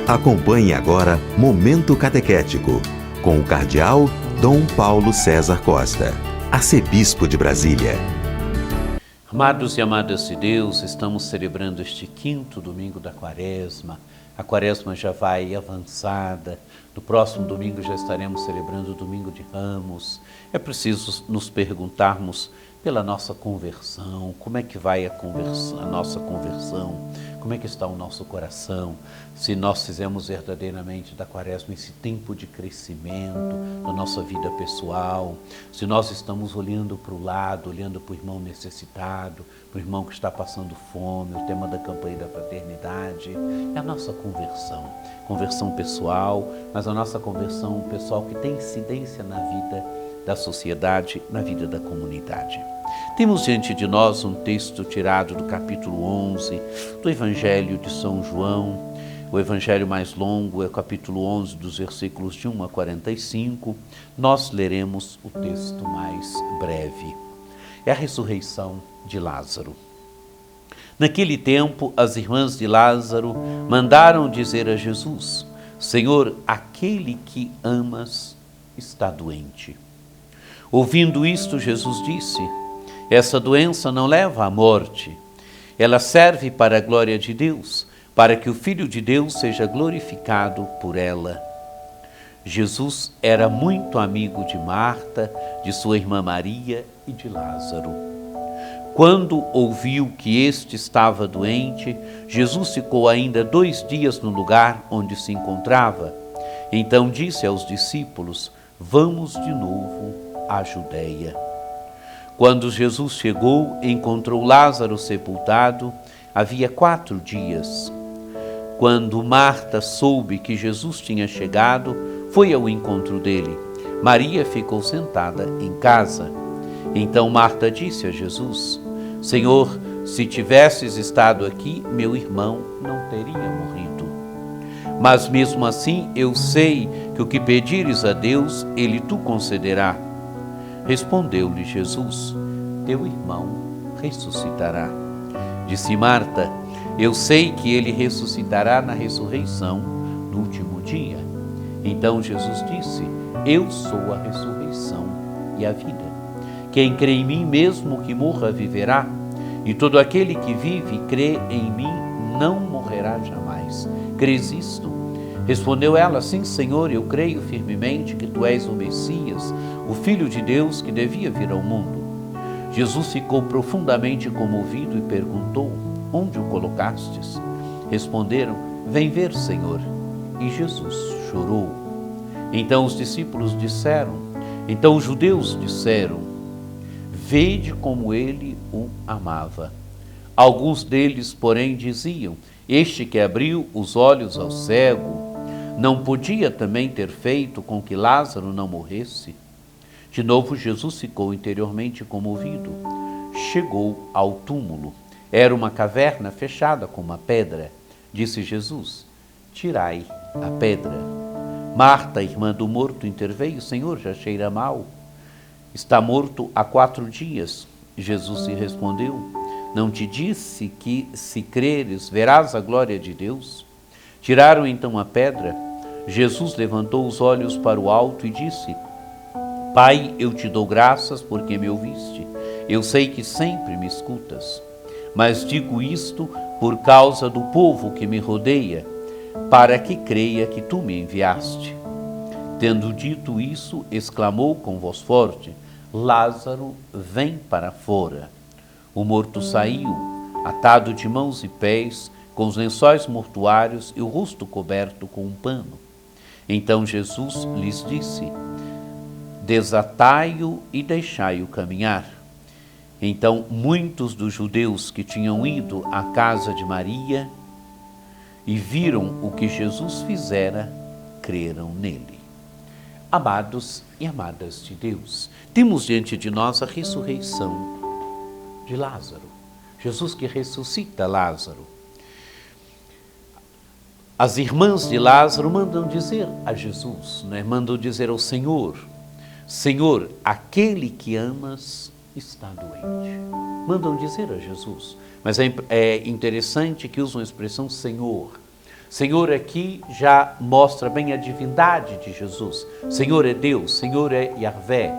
Acompanhe agora Momento Catequético, com o Cardeal Dom Paulo César Costa, arcebispo de Brasília. Amados e amadas de Deus, estamos celebrando este 5º domingo da Quaresma. A Quaresma já vai avançada. No próximo domingo já estaremos celebrando o Domingo de Ramos. É preciso nos perguntarmos pela nossa conversão, como é que vai a nossa conversão, como é que está o nosso coração, se nós fizemos verdadeiramente da Quaresma esse tempo de crescimento na nossa vida pessoal, se nós estamos olhando para o lado, olhando para o irmão necessitado, para o irmão que está passando fome, o tema da campanha da fraternidade, é a nossa conversão pessoal, mas a nossa conversão pessoal que tem incidência na vida da sociedade, na vida da comunidade. Temos diante de nós um texto tirado do capítulo 11 do Evangelho de São João. O evangelho mais longo é o capítulo 11, dos versículos de 1 a 45. Nós leremos o texto mais breve. É a ressurreição de Lázaro. Naquele tempo, as irmãs de Lázaro mandaram dizer a Jesus: Senhor, aquele que amas está doente. Ouvindo isto, Jesus disse: essa doença não leva à morte. Ela serve para a glória de Deus, para que o Filho de Deus seja glorificado por ela. Jesus era muito amigo de Marta, de sua irmã Maria e de Lázaro. Quando ouviu que este estava doente, Jesus ficou ainda 2 dias no lugar onde se encontrava. Então disse aos discípulos: vamos de novo à Judeia. Quando Jesus chegou, encontrou Lázaro sepultado, havia 4 dias. Quando Marta soube que Jesus tinha chegado, foi ao encontro dele. Maria ficou sentada em casa. Então Marta disse a Jesus: Senhor, se tivesses estado aqui, meu irmão não teria morrido. Mas mesmo assim eu sei que o que pedires a Deus, Ele tu concederá. Respondeu-lhe Jesus: teu irmão ressuscitará. Disse Marta: eu sei que ele ressuscitará na ressurreição no último dia. Então Jesus disse: eu sou a ressurreição e a vida. Quem crê em mim, mesmo que morra, viverá. E todo aquele que vive e crê em mim não morrerá jamais. Crês isto? Respondeu ela: sim, Senhor, eu creio firmemente que tu és o Messias, o Filho de Deus que devia vir ao mundo. Jesus ficou profundamente comovido e perguntou: onde o colocastes? Responderam: vem ver, Senhor. E Jesus chorou. Então os judeus disseram: vede como ele o amava. Alguns deles, porém, diziam: este que abriu os olhos ao cego, não podia também ter feito com que Lázaro não morresse? De novo Jesus ficou interiormente comovido. Chegou ao túmulo. Era uma caverna fechada com uma pedra. Disse Jesus: tirai a pedra. Marta, irmã do morto, interveio: Senhor, já cheira mal. Está morto há 4 dias. Jesus lhe respondeu: não te disse que, se creres, verás a glória de Deus? Tiraram então a pedra. Jesus levantou os olhos para o alto e disse: Pai, eu te dou graças porque me ouviste. Eu sei que sempre me escutas, mas digo isto por causa do povo que me rodeia, para que creia que tu me enviaste. Tendo dito isso, exclamou com voz forte: Lázaro, vem para fora. O morto saiu, atado de mãos e pés, com os lençóis mortuários e o rosto coberto com um pano. Então Jesus lhes disse: desatai-o e deixai-o caminhar. Então muitos dos judeus que tinham ido à casa de Maria e viram o que Jesus fizera, creram nele. Amados e amadas de Deus, temos diante de nós a ressurreição de Lázaro. Jesus que ressuscita Lázaro. As irmãs de Lázaro mandam dizer a Jesus, mandam dizer ao Senhor: Senhor, aquele que amas está doente. Mandam dizer a Jesus. Mas é interessante que usam a expressão Senhor. Senhor aqui já mostra bem a divindade de Jesus. Senhor é Deus, Senhor é Yahvé.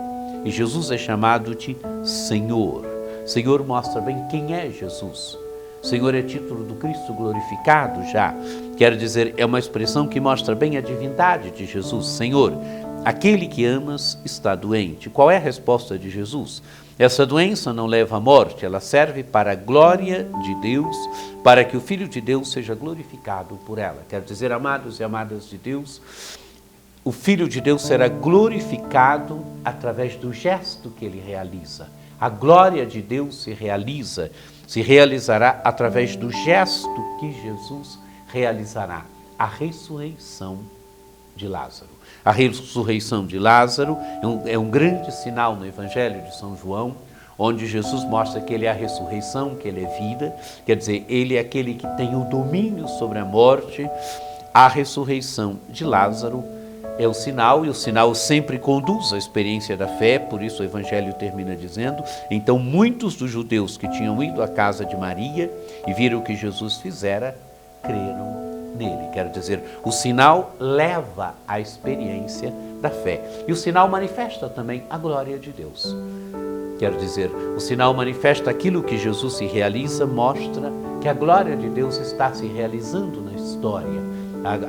E Jesus é chamado de Senhor. Senhor mostra bem quem é Jesus. Senhor é título do Cristo glorificado já. Quer dizer, é uma expressão que mostra bem a divindade de Jesus. Senhor, aquele que amas está doente. Qual é a resposta de Jesus? Essa doença não leva à morte, ela serve para a glória de Deus, para que o Filho de Deus seja glorificado por ela. Quer dizer, amados e amadas de Deus, o Filho de Deus será glorificado através do gesto que ele realiza. A glória de Deus se realizará através do gesto que Jesus realizará, a ressurreição de Lázaro. A ressurreição de Lázaro é um grande sinal no Evangelho de São João, onde Jesus mostra que ele é a ressurreição, que ele é vida, quer dizer, ele é aquele que tem o domínio sobre a morte. A ressurreição de Lázaro é o sinal, e o sinal sempre conduz à experiência da fé, por isso o Evangelho termina dizendo, então muitos dos judeus que tinham ido à casa de Maria e viram o que Jesus fizera, creram nele. Quero dizer, o sinal leva à experiência da fé. E o sinal manifesta também a glória de Deus. Quero dizer, o sinal manifesta aquilo que Jesus se realiza, mostra que a glória de Deus está se realizando na história.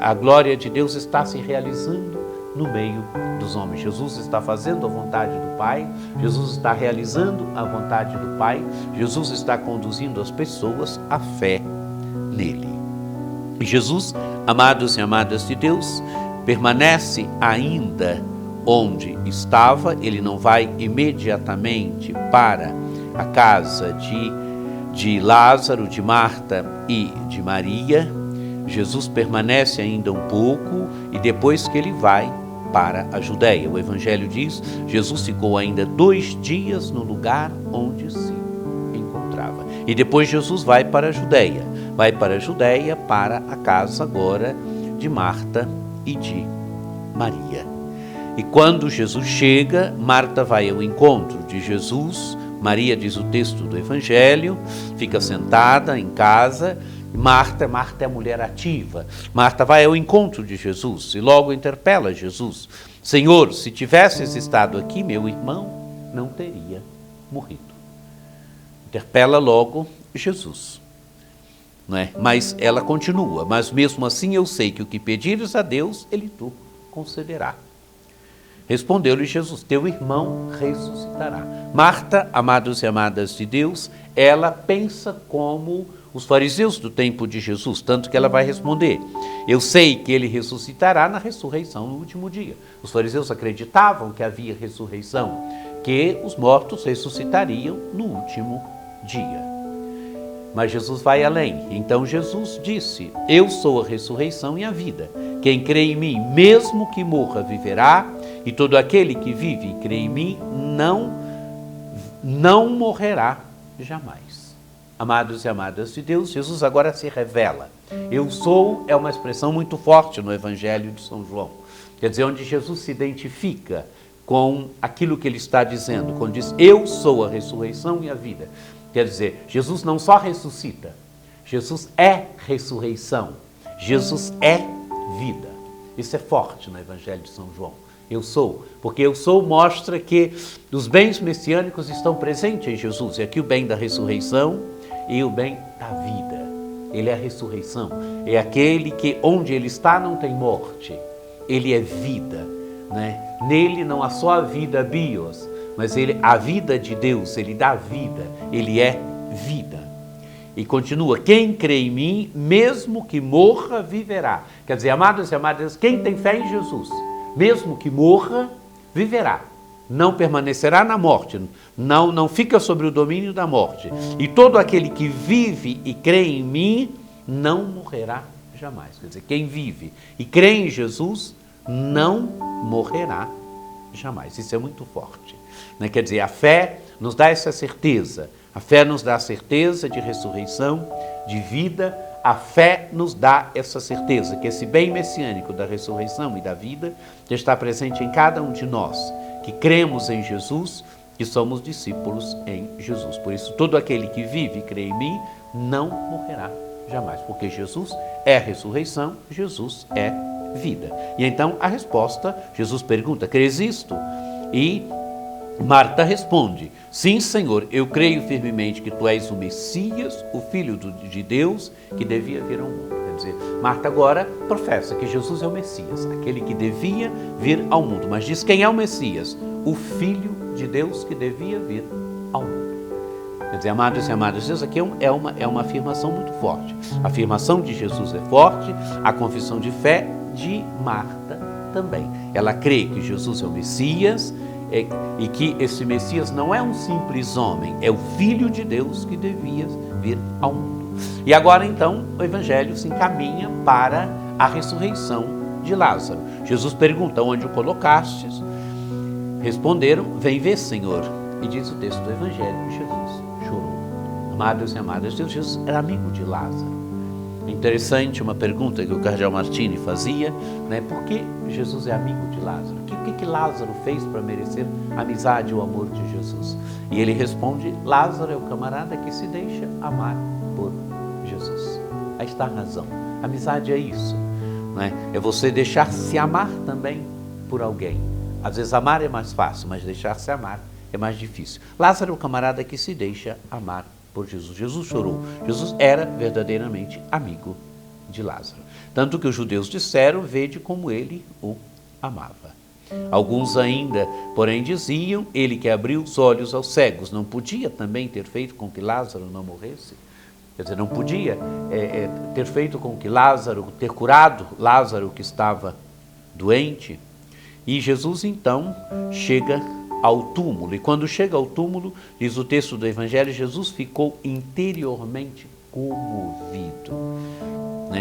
A glória de Deus está se realizando no meio dos homens. Jesus está fazendo a vontade do Pai, Jesus está realizando a vontade do Pai, Jesus está conduzindo as pessoas à fé nele. E Jesus, amados e amadas de Deus, permanece ainda onde estava, ele não vai imediatamente para a casa de Lázaro, de Marta e de Maria. Jesus permanece ainda um pouco e depois que ele vai para a Judéia. O Evangelho diz, Jesus ficou ainda 2 dias no lugar onde se encontrava. E depois Jesus vai para a Judéia. Vai para a Judéia, para a casa agora de Marta e de Maria. E quando Jesus chega, Marta vai ao encontro de Jesus, Maria, diz o texto do Evangelho, fica sentada em casa. Marta é a mulher ativa. Marta vai ao encontro de Jesus e logo interpela Jesus. Senhor, se tivesses estado aqui, meu irmão não teria morrido. Interpela logo Jesus. Não é? Mas ela continua, mas mesmo assim eu sei que o que pedires a Deus, Ele tu concederá. Respondeu-lhe Jesus, teu irmão ressuscitará. Marta, amados e amadas de Deus, ela pensa como os fariseus do tempo de Jesus, tanto que ela vai responder, eu sei que ele ressuscitará na ressurreição no último dia. Os fariseus acreditavam que havia ressurreição, que os mortos ressuscitariam no último dia. Mas Jesus vai além. Então Jesus disse, eu sou a ressurreição e a vida. Quem crê em mim, mesmo que morra, viverá, e todo aquele que vive e crê em mim, não morrerá jamais. Amados e amadas de Deus, Jesus agora se revela. Eu sou é uma expressão muito forte no Evangelho de São João. Quer dizer, onde Jesus se identifica com aquilo que ele está dizendo, quando diz, eu sou a ressurreição e a vida. Quer dizer, Jesus não só ressuscita, Jesus é ressurreição, Jesus é vida. Isso é forte no Evangelho de São João. Eu sou, porque eu sou mostra que os bens messiânicos estão presentes em Jesus. E aqui o bem da ressurreição e o bem da vida. Ele é a ressurreição, é aquele que onde ele está não tem morte, ele é vida, né? Nele não há só a vida bios, mas a vida de Deus, ele dá vida, ele é vida. E continua, quem crê em mim, mesmo que morra, viverá. Quer dizer, amados e amadas, quem tem fé em Jesus, mesmo que morra, viverá. Não permanecerá na morte, não fica sobre o domínio da morte. E todo aquele que vive e crê em mim, não morrerá jamais. Quer dizer, quem vive e crê em Jesus, não morrerá jamais. Isso é muito forte. Quer dizer, a fé nos dá essa certeza. A fé nos dá a certeza de ressurreição, de vida. A fé nos dá essa certeza que esse bem messiânico da ressurreição e da vida já está presente em cada um de nós, que cremos em Jesus, que somos discípulos em Jesus. Por isso, todo aquele que vive e crê em mim, não morrerá jamais, porque Jesus é a ressurreição, Jesus é vida. E então a resposta, Jesus pergunta, crês isto? E Marta responde, sim, Senhor, eu creio firmemente que tu és o Messias, o Filho de Deus, que devia vir ao mundo. Quer dizer, Marta agora professa que Jesus é o Messias, aquele que devia vir ao mundo. Mas diz quem é o Messias? O Filho de Deus que devia vir ao mundo. Quer dizer, amados e amadas, Deus aqui é uma afirmação muito forte. A afirmação de Jesus é forte, a confissão de fé de Marta também. Ela crê que Jesus é o Messias, e que esse Messias não é um simples homem, é o Filho de Deus que devia vir ao mundo. E agora então o Evangelho se encaminha para a ressurreição de Lázaro. Jesus pergunta, onde o colocastes? Responderam, vem ver, Senhor. E diz o texto do Evangelho que Jesus chorou. Amados e amadas, Jesus era amigo de Lázaro. É interessante uma pergunta que o cardeal Martini fazia, né? Por que Jesus é amigo de Lázaro? O que Lázaro fez para merecer a amizade e o amor de Jesus? E ele responde, Lázaro é o camarada que se deixa amar por Jesus. Aí está a razão. Amizade é isso, né? É você deixar-se amar também por alguém. Às vezes amar é mais fácil, mas deixar-se amar é mais difícil. Lázaro é o camarada que se deixa amar por Jesus. Jesus chorou. Jesus era verdadeiramente amigo de Lázaro. Tanto que os judeus disseram, vede como ele o amava. Alguns ainda, porém, diziam, ele que abriu os olhos aos cegos, não podia também ter feito com que Lázaro não morresse? Quer dizer, não podia ter feito com que Lázaro, ter curado Lázaro que estava doente? E Jesus então chega ao túmulo, e quando chega ao túmulo, diz o texto do Evangelho, Jesus ficou interiormente comovido.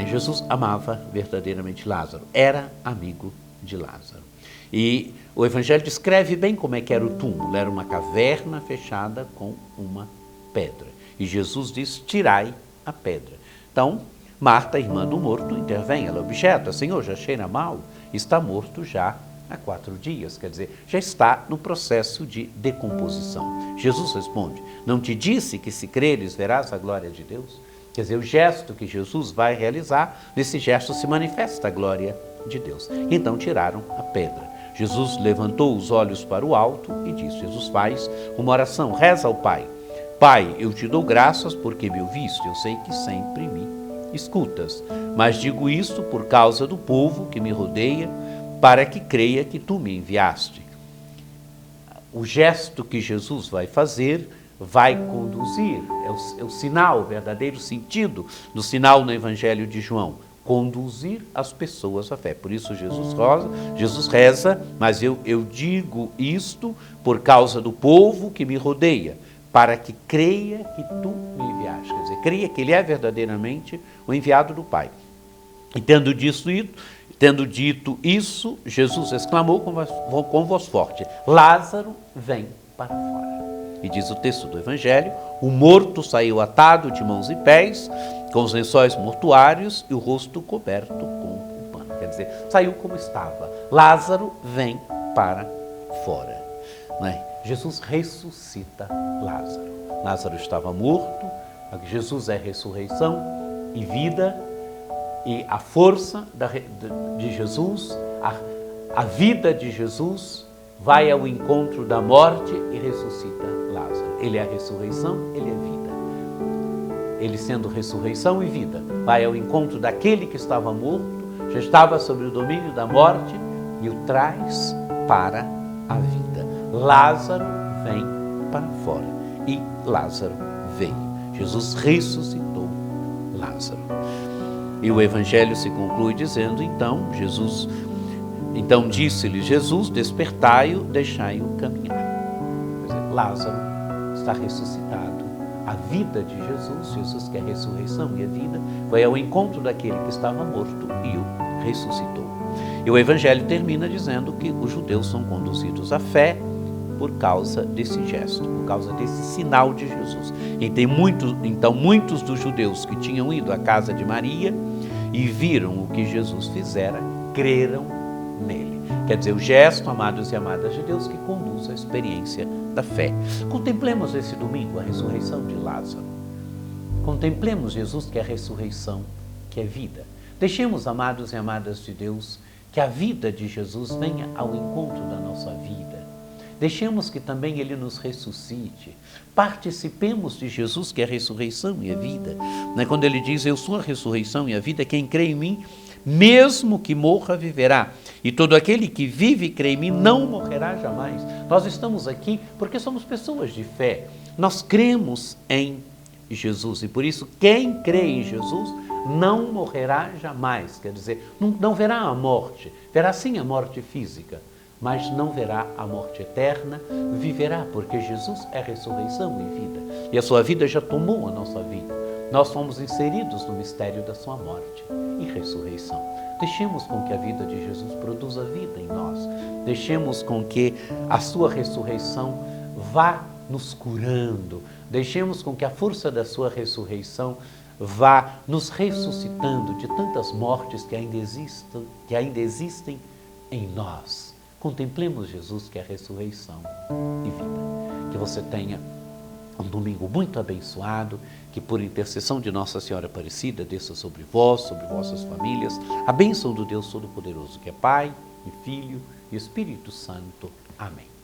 Jesus amava verdadeiramente Lázaro, era amigo de Lázaro. E o Evangelho descreve bem como é que era o túmulo, era uma caverna fechada com uma pedra. E Jesus diz, tirai a pedra. Então, Marta, irmã do morto, intervém, ela objeta, Senhor, já cheira mal, está morto já há 4 dias, quer dizer, já está no processo de decomposição. Jesus responde, não te disse que se creres verás a glória de Deus? Quer dizer, o gesto que Jesus vai realizar, nesse gesto se manifesta a glória de Deus. Então tiraram a pedra. Jesus levantou os olhos para o alto e disse, Jesus faz uma oração, reza ao Pai. Pai, eu te dou graças porque me ouviste, eu sei que sempre me escutas, mas digo isto por causa do povo que me rodeia, para que creia que tu me enviaste. O gesto que Jesus vai fazer vai conduzir, é o sinal, o verdadeiro sentido do sinal no Evangelho de João, conduzir as pessoas à fé. Por isso Jesus reza, mas eu digo isto por causa do povo que me rodeia, para que creia que tu me enviaste. Quer dizer, creia que ele é verdadeiramente o enviado do Pai. E tendo dito isso, Jesus exclamou com voz forte, Lázaro, vem para fora. E diz o texto do Evangelho, o morto saiu atado de mãos e pés, com os lençóis mortuários e o rosto coberto com um pano. Quer dizer, saiu como estava. Lázaro vem para fora. Jesus ressuscita Lázaro. Lázaro estava morto, Jesus é ressurreição e vida, e a força de Jesus, a vida de Jesus vai ao encontro da morte e ressuscita Lázaro. Ele é a ressurreição, ele é vida. Ele sendo ressurreição e vida, vai ao encontro daquele que estava morto, já estava sob o domínio da morte e o traz para a vida. Lázaro vem para fora e Lázaro veio. Jesus ressuscitou Lázaro. E o Evangelho se conclui dizendo, então disse-lhe Jesus, despertai-o, deixai-o caminhar. Quer dizer, Lázaro está ressuscitado. A vida de Jesus que é a ressurreição e a vida, foi ao encontro daquele que estava morto e o ressuscitou. E o Evangelho termina dizendo que os judeus são conduzidos à fé por causa desse gesto, por causa desse sinal de Jesus. Então muitos dos judeus que tinham ido à casa de Maria e viram o que Jesus fizera, creram nele. Quer dizer, o gesto, amados e amadas de Deus, que conduz à experiência da fé. Contemplemos esse domingo a ressurreição de Lázaro. Contemplemos Jesus, que é a ressurreição, que é vida. Deixemos, amados e amadas de Deus, que a vida de Jesus venha ao encontro da nossa vida. Deixemos que também Ele nos ressuscite. Participemos de Jesus, que é a ressurreição e a vida. Quando Ele diz, eu sou a ressurreição e a vida, quem crê em mim, mesmo que morra, viverá. E todo aquele que vive e crê em mim não morrerá jamais. Nós estamos aqui porque somos pessoas de fé. Nós cremos em Jesus. E por isso, quem crê em Jesus não morrerá jamais. Quer dizer, não verá a morte. Verá sim a morte física, mas não verá a morte eterna, viverá, porque Jesus é ressurreição e vida. E a sua vida já tomou a nossa vida. Nós fomos inseridos no mistério da sua morte e ressurreição. Deixemos com que a vida de Jesus produza vida em nós. Deixemos com que a sua ressurreição vá nos curando. Deixemos com que a força da sua ressurreição vá nos ressuscitando de tantas mortes que ainda existem em nós. Contemplemos Jesus, que é a ressurreição e vida. Que você tenha um domingo muito abençoado, que por intercessão de Nossa Senhora Aparecida desça sobre vós, sobre vossas famílias, a bênção do Deus Todo-Poderoso, que é Pai e Filho e Espírito Santo. Amém.